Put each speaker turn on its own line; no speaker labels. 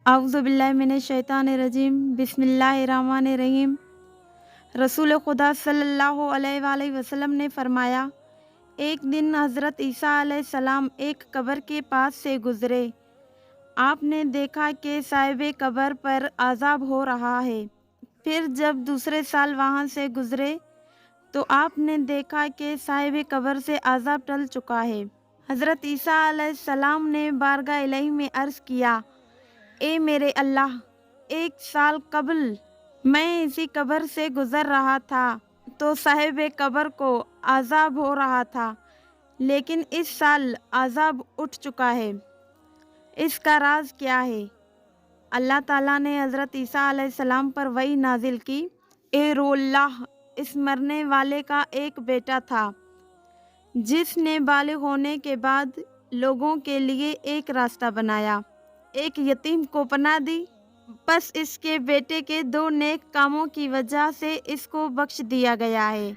اعوذ باللہ من الشیطان الرجیم، بسم اللہ الرحمن الرحیم۔ رسول خدا صلی اللہ علیہ وآلہ وسلم نے فرمایا، ایک دن حضرت عیسیٰ علیہ السلام ایک قبر کے پاس سے گزرے۔ آپ نے دیکھا کہ صاحب قبر پر عذاب ہو رہا ہے۔ پھر جب دوسرے سال وہاں سے گزرے تو آپ نے دیکھا کہ صاحب قبر سے عذاب ٹل چکا ہے۔ حضرت عیسیٰ علیہ السلام نے بارگاہ الہی میں عرض کیا، اے میرے اللہ، ایک سال قبل میں اسی قبر سے گزر رہا تھا تو صاحب قبر کو عذاب ہو رہا تھا، لیکن اس سال عذاب اٹھ چکا ہے۔ اس کا راز کیا ہے؟ اللہ تعالیٰ نے حضرت عیسیٰ علیہ السلام پر وحی نازل کی، اے روح اللہ، اس مرنے والے کا ایک بیٹا تھا جس نے بالغ ہونے کے بعد لوگوں کے لیے ایک راستہ بنایا، ایک یتیم کو پناہ دی، بس اس کے بیٹے کے 2 نیک کاموں کی وجہ سے اس کو بخش دیا گیا ہے۔